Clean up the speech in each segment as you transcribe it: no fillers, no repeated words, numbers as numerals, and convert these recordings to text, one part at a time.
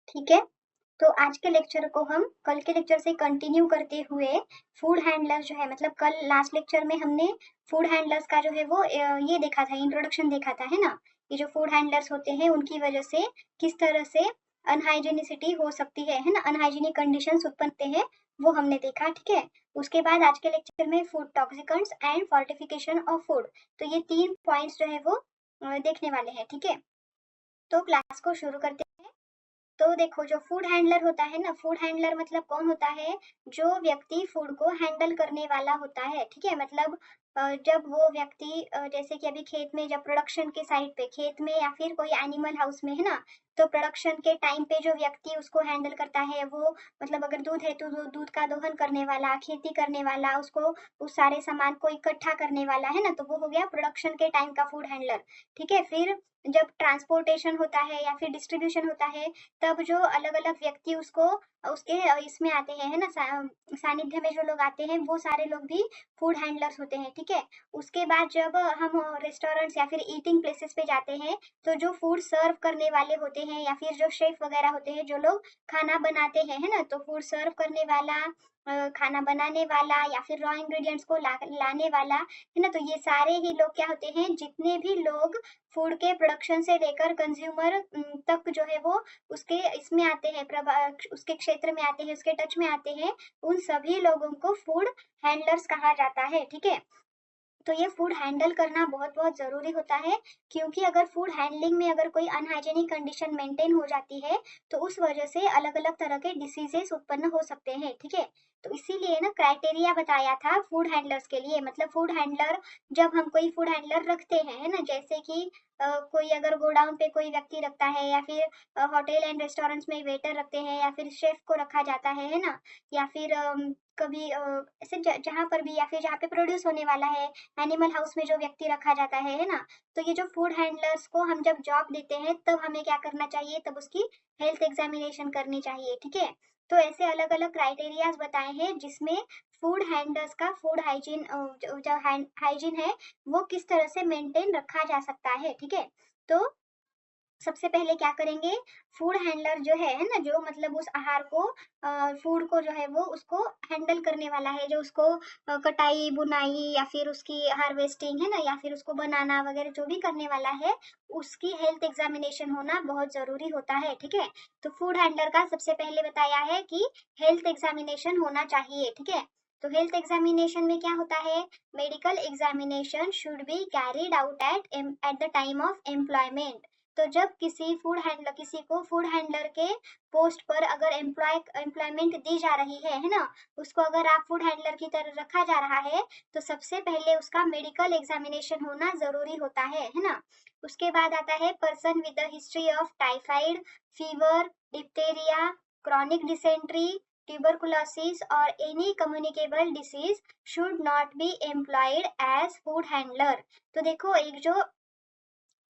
ठीक है। तो आज के लेक्चर को हम कल के लेक्चर से कंटिन्यू करते हुए फूड हैंडलर्स जो है, मतलब कल लास्ट लेक्चर में हमने फूड हैंडलर्स का जो है वो ये देखा था, इंट्रोडक्शन देखा था, है ना। ये जो फूड हैंडलर्स होते हैं उनकी वजह से किस तरह से अनहाइजीनिसिटी हो सकती है ना, अनहाइजीनिक कंडीशंस उत्पन्न होते हैं, वो हमने देखा। ठीक है। उसके बाद आज के लेक्चर में food toxicants and fortification of food, तो ये 3 पॉइंट्स जो है वो देखने वाले हैं। ठीक है। तो क्लास को शुरू करते हैं। तो देखो, जो फूड हैंडलर होता है ना, फूड हैंडलर मतलब कौन होता है? जो व्यक्ति फूड को हैंडल करने वाला होता है। ठीक है। मतलब जब वो व्यक्ति जैसे कि अभी खेत में, जब प्रोडक्शन के साइड पे खेत में या फिर कोई एनिमल हाउस में, है ना, तो प्रोडक्शन के टाइम पे जो व्यक्ति उसको हैंडल करता है वो, मतलब अगर दूध है तो दूध का दोहन करने वाला, खेती करने वाला, उसको उस सारे सामान को इकट्ठा करने वाला, है ना, तो वो हो गया प्रोडक्शन के टाइम का फूड हैंडलर। ठीक है। फिर जब ट्रांसपोर्टेशन होता है या फिर डिस्ट्रीब्यूशन होता है, तब जो अलग अलग व्यक्ति उसको उसके इसमें आते हैं, है ना, सानिध्य में जो लोग आते हैं वो सारे लोग भी फूड हैंडलर्स होते हैं। ठीक है। उसके बाद जब हम रेस्टोरेंट्स या फिर ईटिंग प्लेसेस पे जाते हैं, तो जो फूड सर्व करने वाले होते हैं या फिर जो शेफ वगैरह होते हैं, जो लोग खाना बनाते हैं, है ना, तो फूड सर्व करने वाला, खाना बनाने वाला या फिर रॉ इंग्रेडिएंट्स को लाने वाला, है ना, तो ये सारे ही लोग क्या होते हैं? जितने भी लोग फूड के प्रोडक्शन से लेकर कंज्यूमर तक जो है वो उसके इसमें आते हैं, उसके क्षेत्र में आते हैं, उसके टच में आते हैं, उन सभी लोगों को फूड हैंडलर्स कहा जाता है। ठीक है। तो ये फूड हैंडल करना बहुत बहुत जरूरी होता है, क्योंकि अगर फूड हैंडलिंग में अगर कोई अनहाइजेनिक कंडीशन मेंटेन हो जाती है, तो उस वजह से अलग अलग तरह के डिसीजेस उत्पन्न हो सकते हैं। ठीक है। तो इसीलिए ना क्राइटेरिया बताया था फूड हैंडलर्स के लिए, मतलब फूड हैंडलर, जब हम कोई फूड हैंडलर रखते हैं, है ना, जैसे कि कोई अगर गोडाउन पे कोई व्यक्ति रखता है या फिर होटल एंड रेस्टोरेंट्स में वेटर रखते हैं या फिर शेफ को रखा जाता है ना, या फिर कभी ऐसे जहाँ पर भी, या फिर जहाँ पे प्रोड्यूस होने वाला है, एनिमल हाउस में जो व्यक्ति रखा जाता है ना, तो ये जो फूड हैंडलर्स को हम जब जॉब देते हैं, तब हमें क्या करना चाहिए? तब उसकी हेल्थ एग्जामिनेशन करनी चाहिए। ठीक है। तो ऐसे अलग अलग क्राइटेरियाज बताए हैं जिसमें फूड हैंडलर्स का फूड हाइजीन, जो हाइजीन है वो किस तरह से मेंटेन रखा जा सकता है। ठीक है। तो सबसे पहले क्या करेंगे? फूड हैंडलर जो है ना, जो मतलब उस आहार को, फूड को जो है वो उसको हैंडल करने वाला है, जो उसको कटाई बुनाई या फिर उसकी हार्वेस्टिंग, है ना, या फिर उसको बनाना वगैरह जो भी करने वाला है, उसकी हेल्थ एग्जामिनेशन होना बहुत जरूरी होता है। ठीक है। तो फूड हैंडलर का सबसे पहले बताया है कि हेल्थ एग्जामिनेशन होना चाहिए। ठीक है। तो हेल्थ एग्जामिनेशन में क्या होता है? Medical examination should be carried out at the time of employment. तो जब किसी को फूड हैंडलर के पोस्ट पर अगर एम्प्लॉयमेंट दी जा रही है ना, उसको अगर आप फूड हैंडलर की तरह रखा जा रहा है, तो सबसे पहले उसका मेडिकल एग्जामिनेशन होना जरूरी होता है ना। उसके बाद आता है person with the history of typhoid fever, diphtheria, chronic dysentery, tuberculosis और any communicable disease should not be employed as food handler. तो देखो, एक जो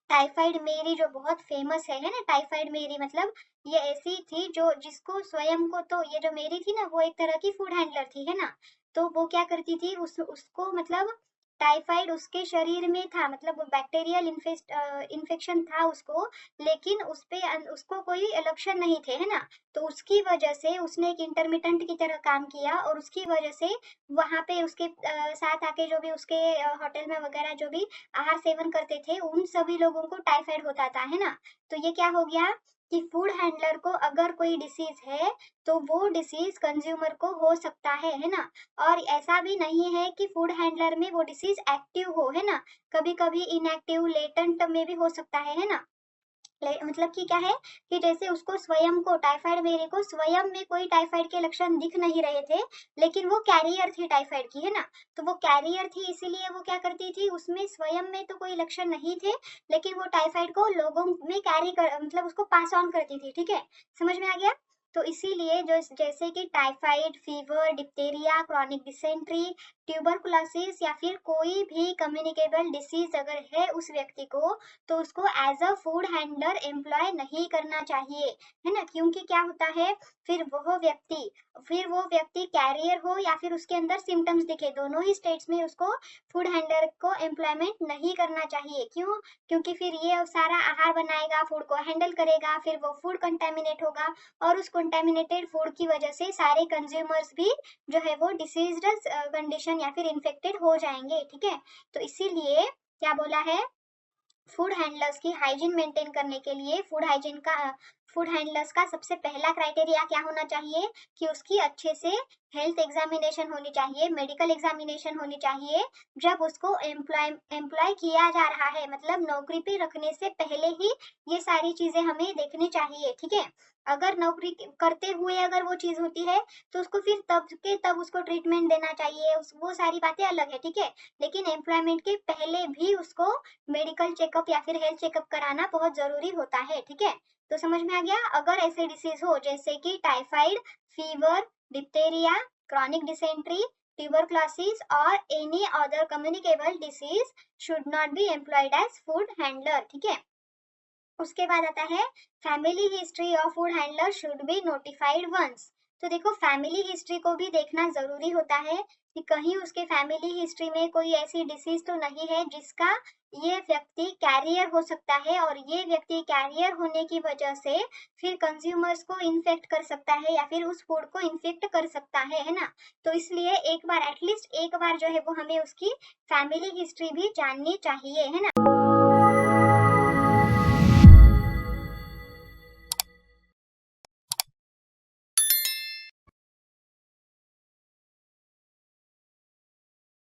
टाइफाइड मेरी जो बहुत फेमस है ना, टाइफाइड मेरी मतलब ये ऐसी थी जो, जिसको स्वयं को, तो ये जो मेरी थी ना, वो एक तरह की फूड हैंडलर थी, है ना। तो वो क्या करती थी, उसको मतलब टाइफाइड उसके शरीर में था, मतलब वो बैक्टीरियल इन्फेक्शन था उसको, लेकिन उसको कोई लक्षण नहीं थे, है ना। तो उसकी वजह से उसने एक इंटरमिटेंट की तरह काम किया, और उसकी वजह से वहां पे उसके साथ आके जो भी उसके होटल में वगैरह जो भी आहार सेवन करते थे, उन सभी लोगों को टाइफाइड होता था, है ना। तो ये क्या हो गया कि फूड हैंडलर को अगर कोई डिसीज है, तो वो डिसीज कंज्यूमर को हो सकता है ना। और ऐसा भी नहीं है कि फूड हैंडलर में वो डिसीज एक्टिव हो, है ना, कभी कभी इनएक्टिव लेटेंट में भी हो सकता है ना। मतलब कि क्या है कि जैसे उसको स्वयं को, टाइफाइड मेरे को स्वयं में कोई टाइफाइड के लक्षण दिख नहीं रहे थे, लेकिन वो कैरियर थी टाइफाइड की, है ना। तो वो कैरियर थी, इसीलिए वो क्या करती थी, उसमें स्वयं में तो कोई लक्षण नहीं थे, लेकिन वो टाइफाइड को लोगों में कैरी कर, मतलब उसको पास ऑन करती थी। ठीक है। समझ में आ गया? तो इसीलिए जो जैसे कि typhoid, fever, diphtheria, chronic dysentery, tuberculosis या फिर कोई भी कम्युनिकेबल डिसीज अगर है उस व्यक्ति को, तो उसको as a food handler employ नहीं करना चाहिए, है ना। क्योंकि क्या होता है, फिर वो व्यक्ति कैरियर हो या फिर उसके अंदर सिम्टम्स दिखे, दोनों ही स्टेट्स में उसको फूड हैंडलर को एम्प्लॉयमेंट नहीं करना चाहिए। क्यों? क्योंकि फिर ये सारा आहार बनाएगा, फूड को हैंडल करेगा, फिर वो फूड कंटेमिनेट होगा और उस कंटेमिनेटेड फूड की वजह से सारे कंज्यूमर्स भी जो है वो डिसीज्ड कंडीशन या फिर इन्फेक्टेड हो जाएंगे, ठीक है। तो इसीलिए क्या बोला है, फूड हैंडलर्स की हाइजीन मेंटेन करने के लिए फूड हैंडलर्स का सबसे पहला क्राइटेरिया क्या होना चाहिए कि उसकी अच्छे से हेल्थ एग्जामिनेशन होनी चाहिए, मेडिकल एग्जामिनेशन होनी चाहिए। जब उसको एम्प्लॉय किया जा रहा है, मतलब नौकरी पे रखने से पहले ही ये सारी चीजें हमें देखनी चाहिए, ठीक है। अगर नौकरी करते हुए अगर वो चीज होती है तो उसको फिर तब के तब उसको ट्रीटमेंट देना चाहिए, वो सारी बातें अलग है, ठीक है। लेकिन एम्प्लॉयमेंट के पहले भी उसको मेडिकल चेकअप या फिर हेल्थ चेकअप कराना बहुत जरूरी होता है, ठीक है। तो समझ में आ गया। अगर ऐसे डिसीज हो जैसे कि typhoid, fever, diphtheria, chronic dysentery, tuberculosis और any other communicable disease should not be employed as food handler, ठीक है। उसके बाद आता है family history of food handler should be notified once. तो देखो फैमिली हिस्ट्री को भी देखना जरूरी होता है कि कहीं उसके फैमिली हिस्ट्री में कोई ऐसी डिसीज तो नहीं है जिसका ये व्यक्ति कैरियर हो सकता है और ये व्यक्ति कैरियर होने की वजह से फिर कंज्यूमर्स को इन्फेक्ट कर सकता है या फिर उस फूड को इन्फेक्ट कर सकता है ना। तो इसलिए एक बार एटलीस्ट एक बार जो है वो हमें उसकी फैमिली हिस्ट्री भी जाननी चाहिए, है ना।